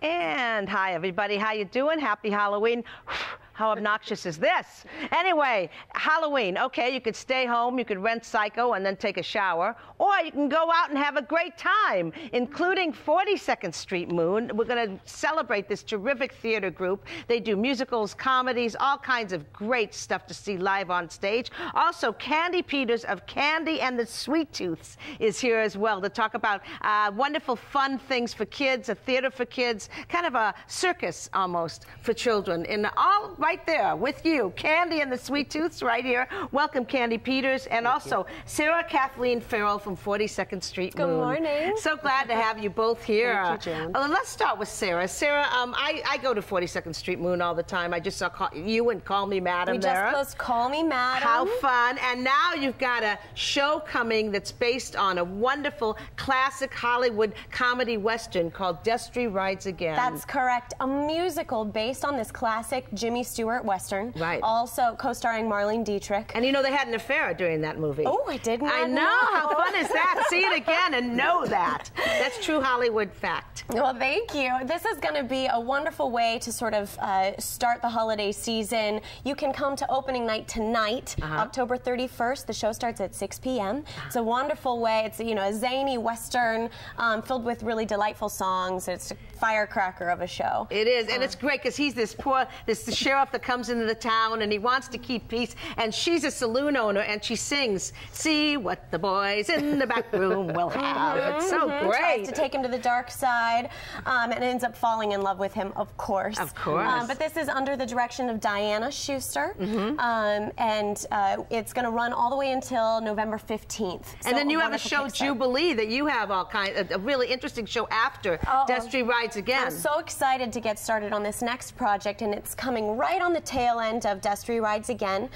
And hi, everybody. How you doing? Happy Halloween. How obnoxious is this? Anyway, Halloween. Okay, you could stay home, you could rent Psycho and then take a shower, or you can go out and have a great time, including 42nd Street Moon. We're going to celebrate this terrific theater group. They do musicals, comedies, all kinds of great stuff to see live on stage. Also, Candy Peters of Candy and the Sweet Tooths is here as well to talk about wonderful, fun things for kids, a theater for kids, kind of a circus almost for children. And all right there with you, Candy and the Sweet Tooths right here. Welcome, Candy Peters, and also Sarah Farrell from 42nd Street Moon. Good morning. So glad to have you both here. Thank you, Jan. Let's start with Sarah. Sarah, I go to 42nd Street Moon all the time. I just saw you and Call Me Madam there. We just closed Call Me Madam. How fun. And now you've got a show coming that's based on a wonderful classic Hollywood comedy western called Destry Rides Again. That's correct. A musical based on this classic Jimmy Stewart western. Right. Also co-starring Marlene Dietrich. And you know they had an affair during that movie. Oh, I did not I know. How fun is that? See it again and know that. That's true Hollywood fact. Well, thank you. This is going to be a wonderful way to sort of start the holiday season. You can come to opening night tonight, October 31st. The show starts at 6 p.m. It's a wonderful way. It's, you know, a zany western filled with really delightful songs. It's a firecracker of a show. It is, and it's great because he's this the sheriff that comes into the town and he wants to keep peace, and she's a saloon owner and she sings, "See what the boys in the back room will have." It's so great. Tries to take him to the dark side and ends up falling in love with him, of course. Of course. But this is under the direction of Diana Schuster, and it's going to run all the way until November 15th. And then you have a show, Jubilee, that you have all kinds, a really interesting show after Destry Rides Again. I'm so excited to get started on this next project, and it's coming right on the tail end of Destry Rides Again.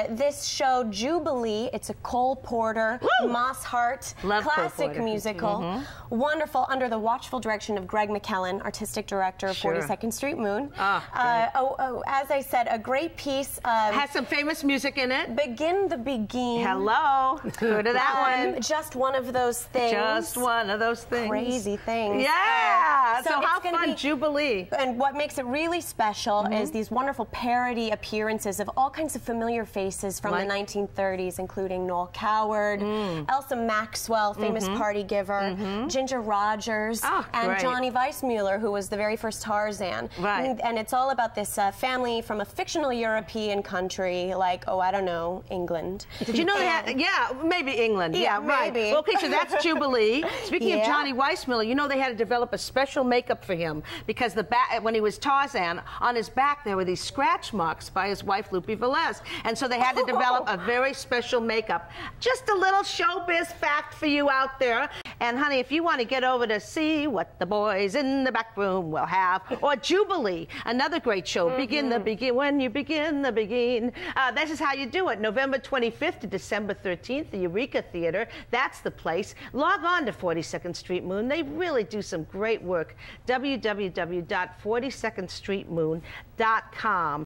This show, Jubilee, it's a Cole Porter, Moss Hart, classic musical. Wonderful, under the watchful direction of Greg McKellen, artistic director of 42nd Street Moon. As I said, a great piece. Has some famous music in it. Begin the Begin. Hello. Go to that one. Just one of those things. Just one of those things. Crazy things. Yeah. So how fun, Jubilee. And what makes it really special is these wonderful parody appearances of all kinds of familiar faces from the 1930s, including Noel Coward, Elsa Maxwell, famous party giver, Ginger Rogers, and Johnny Weissmuller, who was the very first Tarzan. Right. And it's all about this family from a fictional European country, like, oh, I don't know, England. Did you know they had, maybe England. Yeah, right. maybe. Okay, so that's Jubilee. Speaking of Johnny Weissmuller, you know they had to develop a special makeup for him because when he was Tarzan, on his back there were these scratch marks by his wife, Lupe Velez. And so they had to develop a very special makeup. Just a little showbiz fact for you out there. And honey, if you want to get over to See What the Boys in the Back Room Will Have, or Jubilee, another great show, Begin the Begin, when you begin the begin. This is how you do it. November 25th to December 13th, the Eureka Theater. That's the place. Log on to 42nd Street Moon. They really do some great work. www.42ndstreetmoon.com.